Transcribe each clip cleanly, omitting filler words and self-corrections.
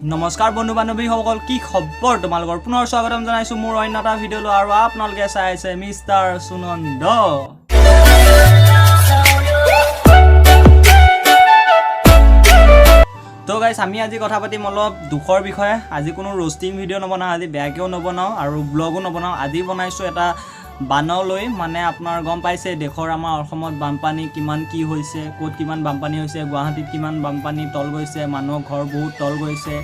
নমস্কাৰ বন্ধু বান্ধৱীসকল, কি খবৰ তোমালোকৰ? পুনৰ স্বাগতম জনাইছো মোৰ অন্য এটা ভিডিঅ'লৈ আৰু আপোনালোকে চাই আছে মিষ্টাৰ সুনন্দ। তো গাইছ, আমি আজি কথা পাতিম অলপ দুখৰ বিষয়ে। আজি কোনো ৰোষ্টিং ভিডিঅ' নবনাওঁ, আজি বেয়াকেও নবনাওঁ আৰু ব্লগো নবনাওঁ। আজি বনাইছোঁ এটা বানলৈ, মানে আপোনাৰ গম পাইছে দেশৰ আমাৰ অসমত বানপানী কিমান কি হৈছে, ক'ত কিমান বানপানী হৈছে, গুৱাহাটীত কিমান বানপানী তল গৈছে, মানুহৰ ঘৰ বহুত তল গৈছে,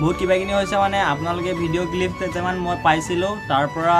বহুত কিবাকিনি হৈছে। মানে আপোনালোকে ভিডিঅ' ক্লিপ কেইটামান মই পাইছিলোঁ, তাৰ পৰা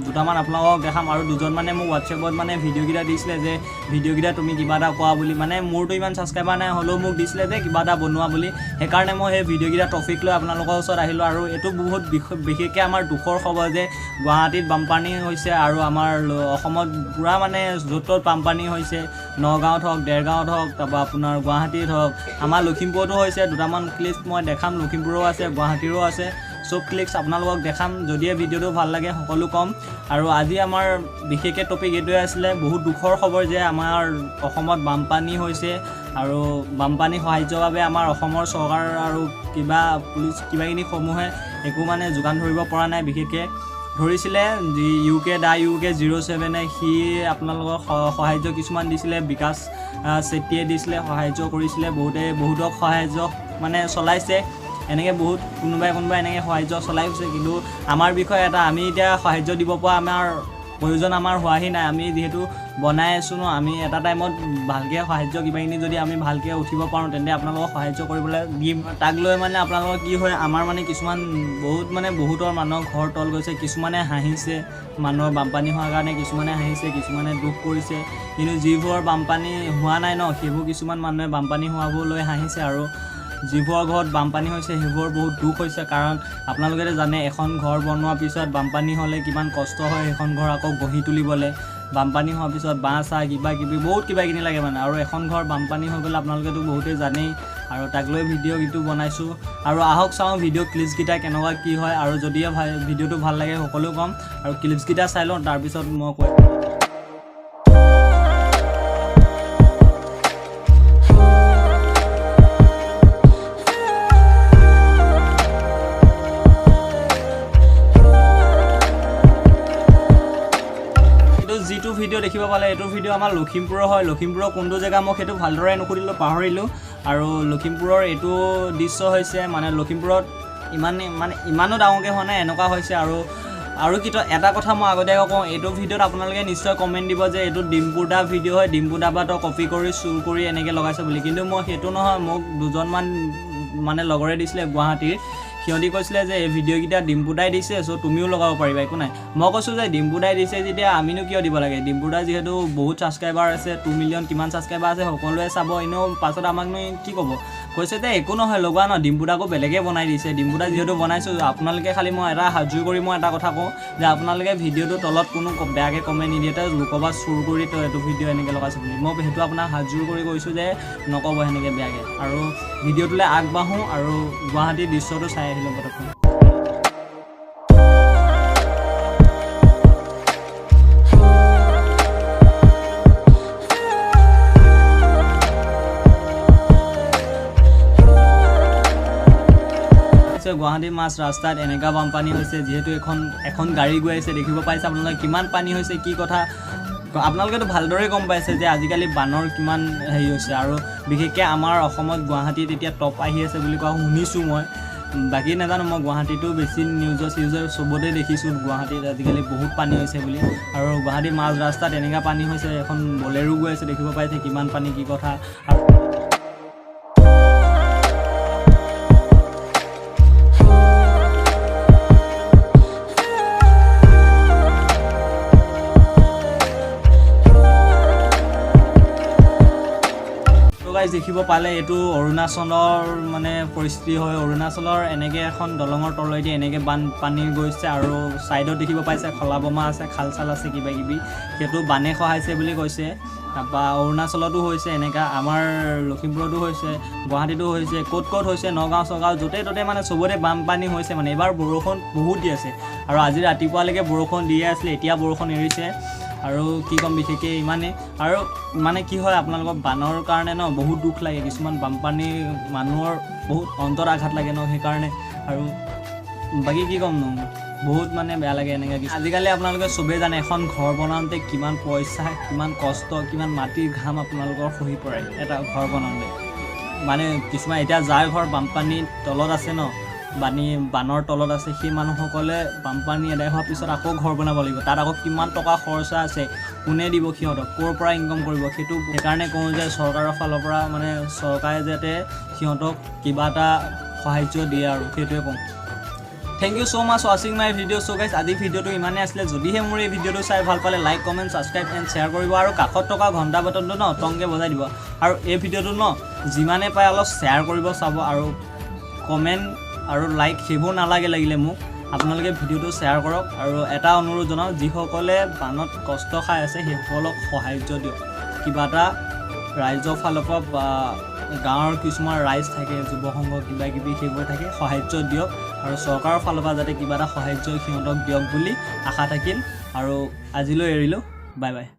দুটামান আপোনালোকক দেখাম। আৰু দুজন মানে মোক হোৱাটছএপত মানে ভিডিঅ'কেইটা দিছিলে যে ভিডিঅ'কেইটা তুমি কিবা এটা কোৱা বুলি। মানে মোৰতো ইমান ছাবস্ক্ৰাইবাৰ নাই, হ'লেও মোক দিছিলে যে কিবা এটা বনোৱা বুলি। সেইকাৰণে মই সেই ভিডিঅ'কেইটা টপিক লৈ আপোনালোকৰ ওচৰত আহিলোঁ। আৰু এইটো বহুত বিশেষকৈ আমাৰ দুখৰ খবৰ যে গুৱাহাটীত বানপানী হৈছে আৰু আমাৰ অসমত পূৰা মানে য'ত ত'ত বানপানী হৈছে। নগাঁৱত হওক, দেৰগাঁৱত হওক, তাৰপৰা আপোনাৰ গুৱাহাটীত হওক, আমাৰ লখিমপুৰতো হৈছে। দুটামান ক্লিপ মই দেখাম, লখিমপুৰো আছে, গুৱাহাটীৰো আছে। চব ক্লিপছ আপোনালোকক দেখাম। যদিহে ভিডিঅ'টো ভাল লাগে সকলো ক'ম। আৰু আজি আমাৰ বিশেষকৈ টপিক এইটোৱে আছিলে, বহুত দুখৰ খবৰ যে আমাৰ অসমত বানপানী হৈছে আৰু বানপানী সাহায্যৰ বাবে আমাৰ অসমৰ চৰকাৰ আৰু পুলিচ কিবাকিনিসমূহে একো মানে যোগান ধৰিব পৰা নাই। বিশেষকৈ ধৰিছিলে ইউকে 07 সি আপোনালোকৰ সাহায্য কিছুমান দিছিলে, বিকাশ চেত্ৰীয়ে দিছিলে, সাহায্য কৰিছিলে, বহুতক সাহায্য মানে চলাইছে। এনেকৈ বহুত কোনোবাই এনেকৈ সাহায্য চলাইছে। কিন্তু আমাৰ বিষয়ে এটা, আমি এতিয়া সাহায্য দিব পৰা আমাৰ প্ৰয়োজন আমাৰ হোৱাহি নাই। আমি যিহেতু বনাই আছোঁ ন, আমি এটা টাইমত ভালকৈ সাহায্য কিবাকিনি যদি আমি ভালকৈ উঠিব পাৰোঁ তেন্তে আপোনালোকক সাহায্য কৰিবলৈ দিম। তাক লৈ মানে আপোনালোকৰ কি হয়, আমাৰ মানে কিছুমান বহুতৰ মানুহৰ ঘৰ তল গৈছে। কিছুমানে হাঁহিছে মানুহৰ বানপানী হোৱাৰ কাৰণে, কিছুমানে হাঁহিছে, কিছুমানে দুখ কৰিছে। কিন্তু যিবোৰৰ বানপানী হোৱা নাই ন, সেইবোৰ কিছুমান মানুহে বানপানী হোৱাবোৰ লৈ হাঁহিছে। আৰু যিবোৰৰ ঘৰত বানপানী হৈছে সেইবোৰ বহুত দুখ হৈছে। কাৰণ আপোনালোকে জানে এখন ঘৰ বনোৱাৰ পিছত বানপানী হ'লে কিমান কষ্ট হয় সেইখন ঘৰ আকৌ গঢ়ি তুলিবলৈ। বানপানী হোৱাৰ পিছত বাঁহ চাহ কিবাকিবি বহুত কিবাকিনি লাগে মানে। আৰু এখন ঘৰ বানপানী হৈ গ'লে আপোনালোকেতো বহুতেই জানেই। আৰু তাক লৈ ভিডিঅ'টো বনাইছোঁ। আৰু আহক চাওঁ ভিডিঅ' ক্লিপছকেইটা কেনেকুৱা কি হয়। আৰু যদিহে ভিডিঅ'টো ভাল লাগে সকলো ক'ম। আৰু ক্লিপছকেইটা চাই লওঁ, তাৰপিছত মই কৈ যিটো ভিডিঅ' দেখিব পালে এইটো ভিডিঅ' আমাৰ লখিমপুৰৰ হয়। লখিমপুৰৰ কোনটো জেগা মই সেইটো ভালদৰে নুসুধিলোঁ, পাহৰিলোঁ। আৰু লখিমপুৰৰ এইটো দৃশ্য হৈছে মানে লখিমপুৰত ইমানো ডাঙৰকৈ হোৱা নাই, এনেকুৱা হৈছে। আৰু এটা কথা মই আগতীয়াকৈ কওঁ, এইটো ভিডিঅ'ত আপোনালোকে নিশ্চয় কমেণ্ট দিব যে এইটো ডিম্পু দা ভিডিঅ' হয়, ডিম্পু দা বা তই কপি কৰি চুৰ কৰি এনেকৈ লগাইছে বুলি। কিন্তু মই সেইটো নহয়, মোক দুজনমান মানে লগৰে দিছিলে গুৱাহাটীৰ। সিহঁতি কৈছিলে যে এই ভিডিঅ'কেইটা ডিম্পু দাই দিছে, চ' তুমিও লগাব পাৰিবা, একো নাই। মই কৈছোঁ যে ডিম্পু দাই দিছে যেতিয়া আমিনো কিয় দিব লাগে। ডিম্পু দাই যিহেতু বহুত ছাবস্ক্ৰাইবাৰ আছে, 2 মিলিয়ন কিমান ছাবস্ক্ৰাইবাৰ আছে, সকলোৱে চাব। এনেও পাছত আমাকনো কি ক'ব। কৈছে যে একো নহয় লগোৱা ন, ডিম্পু দাকো বেলেগে বনাই দিছে। ডিম্পু দা যিহেতু বনাইছোঁ, আপোনালোকে খালি মই এটা হাত জোৰ কৰি মই এটা কথা কওঁ যে আপোনালোকে ভিডিঅ'টোৰ তলত কোনো বেয়াকৈ কমেণ্ট নিদিয়ে, লোকবা চুৰ কৰি তই এইটো ভিডিঅ' এনেকৈ লগাইছোঁ বুলি। মই সেইটো আপোনাক হাত জোৰ কৰি কৈছোঁ যে নক'ব সেনেকৈ বেয়াকৈ। আৰু ভিডিঅ'টোলৈ আগবাঢ়োঁ আৰু গুৱাহাটীৰ দৃশ্যটো চাই আহিলোঁ পটককৈ। গুৱাহাটীৰ মাছ ৰাস্তাত এনেকুৱা বানপানী হৈছে, যিহেতু এখন গাড়ী গৈ আছে, দেখিব পাইছে আপোনালোকে কিমান পানী হৈছে, কি কথা আপোনালোকেতো ভালদৰে গম পাইছে যে আজিকালি বানৰ কিমান হেৰি হৈছে। আৰু বিশেষকৈ আমাৰ অসমত গুৱাহাটীত এতিয়া টপ আহি আছে বুলি কোৱা শুনিছোঁ মই, বাকী নাজানো। মই গুৱাহাটীতো বেছি চিউজৰ চবতে দেখিছোঁ গুৱাহাটীত আজিকালি বহুত পানী হৈছে বুলি। আৰু গুৱাহাটীৰ মাজ ৰাস্তাত এনেকুৱা পানী হৈছে, এখন বলেৰো গৈ আছে, দেখিব পাইছে কিমান পানী কি কথা। দেখিব পালে এইটো অৰুণাচলৰ মানে পৰিস্থিতি হয়। অৰুণাচলৰ এনেকৈ এখন দলঙৰ তলেদি এনেকৈ বানপানী গৈছে। আৰু ছাইডত দেখিব পাইছে খলা বমা আছে, খাল চাল আছে, কিবাকিবি, সেইটো বানে খহাইছে বুলি কৈছে। তাৰপৰা অৰুণাচলতো হৈছে এনেকুৱা, আমাৰ লখিমপুৰতো হৈছে, গুৱাহাটীতো হৈছে, ক'ত হৈছে, নগাঁও চগাঁও য'তে ত'তে মানে চবতে বানপানী হৈছে। মানে এইবাৰ বৰষুণ বহুত দি আছে। আৰু আজি ৰাতিপুৱালৈকে বৰষুণ দিয়ে আছিলে, এতিয়া বৰষুণ এৰিছে। আৰু কি ক'ম বিশেষকৈ ইমানেই। আৰু মানে কি হয় আপোনালোকৰ বানৰ কাৰণে ন বহুত দুখ লাগে। কিছুমান বানপানী মানুহৰ বহুত অন্তৰত আঘাত লাগে ন সেইকাৰণে আৰু বাকী কি ক'ম নো বহুত মানে বেয়া লাগে এনেকৈ আজিকালি আপোনালোকে চবেই জানে এখন ঘৰ বনাওঁতে কিমান পইচা কিমান কষ্ট কিমান মাটিৰ ঘাম আপোনালোকৰ খহি পৰে এটা ঘৰ বনাওঁতে মানে কিছুমান এতিয়া যাৰ ঘৰ বানপানীৰ তলত আছে ন বানৰ তলত আছে সেই মানুহসকলে বানপানী এদায় হোৱাৰ পিছত আকৌ ঘৰ বনাব লাগিব তাত আকৌ কিমান টকা খৰচা আছে কোনে দিব সিহঁতক ক'ৰ পৰা ইনকাম কৰিব সেইটো সেইকাৰণে কওঁ যে চৰকাৰৰ ফালৰ পৰা মানে চৰকাৰে যাতে সিহঁতক কিবা এটা সাহাৰ্য দিয়ে আৰু সেইটোৱে কওঁ থেংক ইউ ছ' মাছ ৱাচিং মাই ভিডিঅ' চ' গাইছ আজি ভিডিঅ'টো ইমানেই আছিলে যদিহে মোৰ এই ভিডিঅ'টো চাই ভাল পালে like comment subscribe and share কৰিব আৰু কাষত থকা ঘণ্টা বটনটো ন টংকৈ বজাই দিব আৰু এই ভিডিঅ'টো ন যিমানে পায় অলপ শ্বেয়াৰ কৰিব চাব আৰু কমেণ্ট আৰু লাইক সেইবোৰ নালাগে লাগিলে মোক আপোনালোকে ভিডিঅ'টো শ্বেয়াৰ কৰক আৰু এটা অনুৰোধ জনাওক যিসকলে বানত কষ্ট খাই আছে সেইসকলক সাহাৰ্য দিয়ক কিবা এটা ৰাইজৰ ফালৰ পৰা বা গাঁৱৰ কিছুমান ৰাইজ থাকে যুৱ সংঘ কিবা কিবি সেইবোৰ থাকে সাহাৰ্য দিয়ক আৰু চৰকাৰৰ ফালৰ পৰা যাতে কিবা এটা সাহাৰ্য সিহঁতক দিয়ক বুলি আশা থাকিল আৰু আজিলৈ এৰিলোঁ বাই বাই